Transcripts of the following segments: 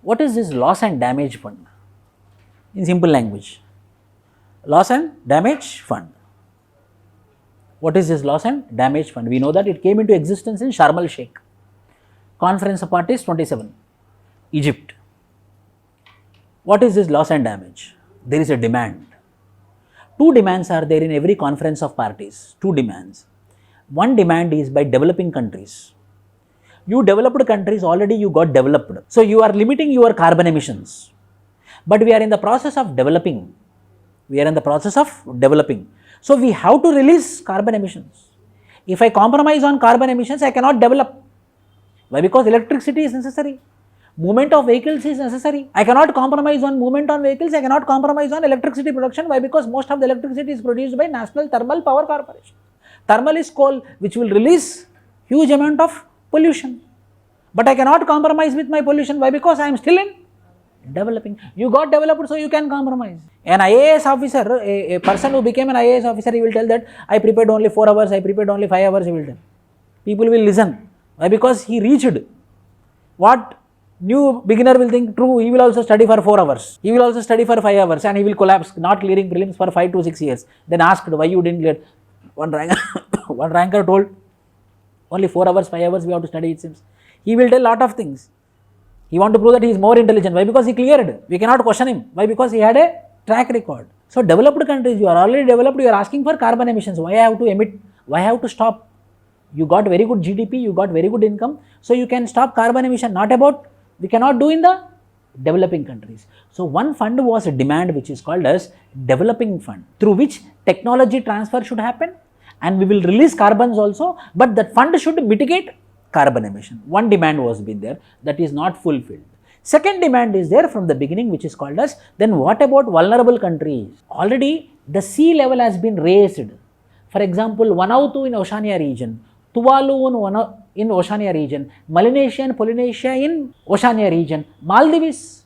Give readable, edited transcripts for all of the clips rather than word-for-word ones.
What is this loss and damage fund? In simple language, loss and damage fund. What is this loss and damage fund? We know that it came into existence in Sharm el-Sheikh, Conference of Parties 27, Egypt. What is this loss and damage? There is a demand. Two demands are there in every conference of parties. Two demands. One demand is by developing countries. You developed countries, already you got developed. So you are limiting your carbon emissions. But we are in the process of developing. So we have to release carbon emissions. If I compromise on carbon emissions, I cannot develop. Why? Because electricity is necessary. Movement of vehicles is necessary. I cannot compromise on movement on vehicles. I cannot compromise on electricity production. Why? Because most of the electricity is produced by National Thermal Power Corporation. Thermal is coal, which will release huge amount of pollution. But I cannot compromise with my pollution. Why? Because I am still in developing. You got developed, so you can compromise. An IAS officer, a person who became an IAS officer, he will tell that I prepared only 4 hours, I prepared only 5 hours, he will tell. People will listen. Why? Because he reached. What new beginner will think, true, he will also study for 4 hours. He will also study for 5 hours and he will collapse, not clearing prelims for 5 to 6 years. Then asked, why you didn't clear? One ranker told, only 4 hours, 5 hours we have to study, it seems. He will tell lot of things. He want to prove that he is more intelligent. Why? Because he cleared. We cannot question him. Why? Because he had a track record. So developed countries, you are already developed, you are asking for carbon emissions. Why I have to emit? Why I have to stop? You got very good GDP, you got very good income, so you can stop carbon emission. Not about, we cannot do in the developing countries. So one fund was a demand which is called as developing fund, through which technology transfer should happen and we will release carbons also, but that fund should mitigate carbon emission. One demand was been there, that is not fulfilled. Second demand is there from the beginning, which is called as, then what about vulnerable countries? Already the sea level has been raised. For example, Vanuatu in Oceania region, Tuvalu in Oceania region, Melanesia and Polynesia in Oceania region, Maldives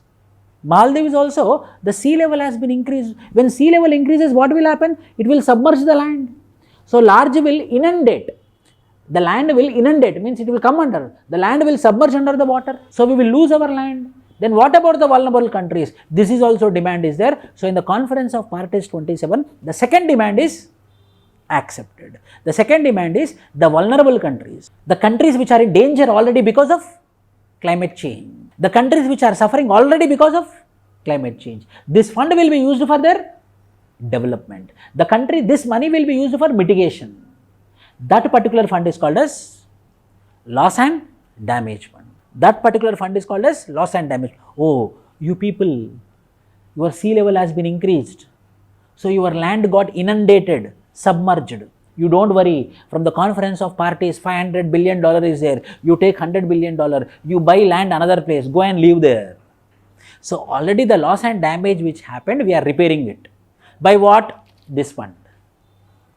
also, the sea level has been increased. When sea level increases, what will happen? It will submerge the land. So large will inundate. The land will inundate, means it will come under. The land will submerge under the water. So we will lose our land. Then what about the vulnerable countries? This is also demand is there. So in the Conference of Parties 27, the second demand is accepted. The second demand is the vulnerable countries. The countries which are in danger already because of climate change. The countries which are suffering already because of climate change. This fund will be used for their development. This money will be used for mitigation. That particular fund is called as loss and damage fund. That particular fund is called as loss and damage. Oh, you people, your sea level has been increased. So your land got inundated, submerged. You don't worry. From the Conference of Parties, $500 billion is there. You take $100 billion. You buy land another place. Go and live there. So already the loss and damage which happened, we are repairing it. By what? This fund.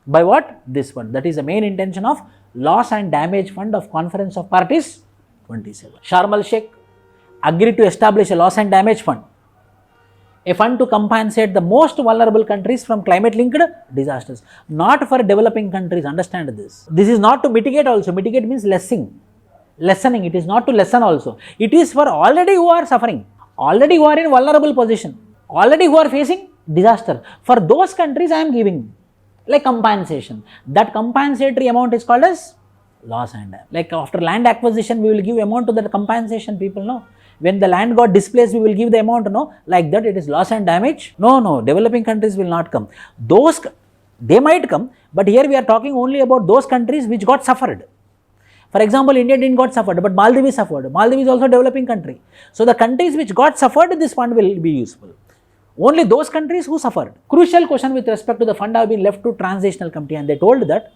By what? This fund. That is the main intention of loss and damage fund of Conference of Parties 27. Sharm el-Sheikh agreed to establish a loss and damage fund, a fund to compensate the most vulnerable countries from climate-linked disasters. Not for developing countries, understand this. This is not to mitigate also. Mitigate means lessening. It is not to lessen also. It is for already who are suffering, already who are in vulnerable position, already who are facing disaster. For those countries I am giving like compensation. That compensatory amount is called as loss and damage. Like after land acquisition, we will give amount to that compensation, people know. When the land got displaced, we will give the amount, no? Like that, it is loss and damage. No, developing countries will not come. They might come, but here we are talking only about those countries which got suffered. For example, India didn't got suffered, but Maldives suffered. Maldives is also a developing country. So the countries which got suffered, this fund will be useful. Only those countries who suffered. Crucial question with respect to the fund have been left to transitional committee, and they told that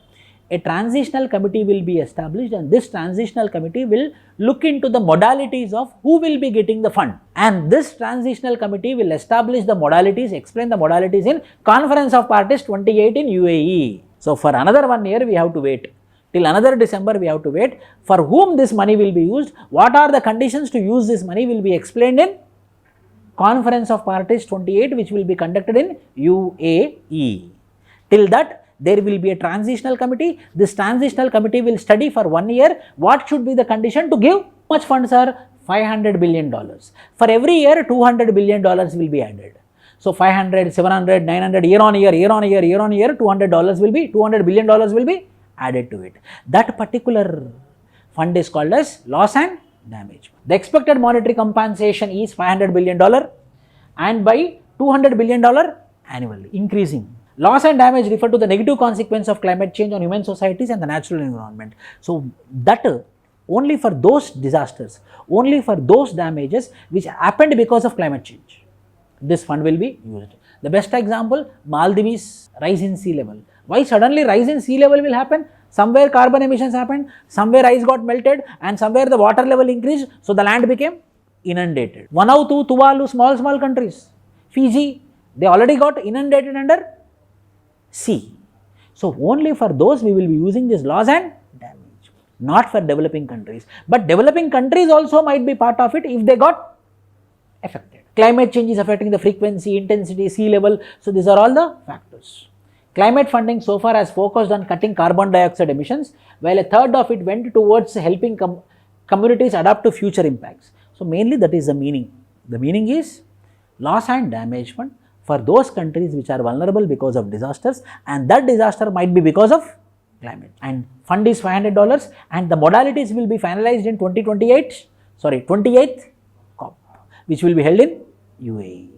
a transitional committee will be established, and this transitional committee will look into the modalities of who will be getting the fund. And this transitional committee will establish the modalities, explain the modalities in Conference of Parties 28 in UAE. So for another 1 year we have to wait. Till another December we have to wait. For whom this money will be used, what are the conditions to use this money will be explained in Conference of Parties 28, which will be conducted in UAE. Till that, there will be a transitional committee. This transitional committee will study for 1 year what should be the condition to give. How much funds are $500 billion. For every year, $200 billion will be added. So 500, 700, 900, year on year, $200 billion will be added to it. That particular fund is called as loss and damage. The expected monetary compensation is $500 billion and by $200 billion annually, increasing. Loss and damage refer to the negative consequence of climate change on human societies and the natural environment. So that only for those disasters, only for those damages which happened because of climate change, this fund will be used. The best example, Maldives rise in sea level. Why suddenly rise in sea level will happen? Somewhere carbon emissions happened, somewhere ice got melted and somewhere the water level increased, so the land became inundated. Vanuatu, Tuvalu, small countries, Fiji, they already got inundated under sea. So only for those we will be using this loss and damage, not for developing countries. But developing countries also might be part of it if they got affected. Climate change is affecting the frequency, intensity, sea level. So these are all the factors. Climate funding so far has focused on cutting carbon dioxide emissions, while a third of it went towards helping communities adapt to future impacts. So mainly that is the meaning. The meaning is loss and damage fund for those countries which are vulnerable because of disasters, and that disaster might be because of climate. And fund is $500 and the modalities will be finalized in 28th COP, which will be held in UAE.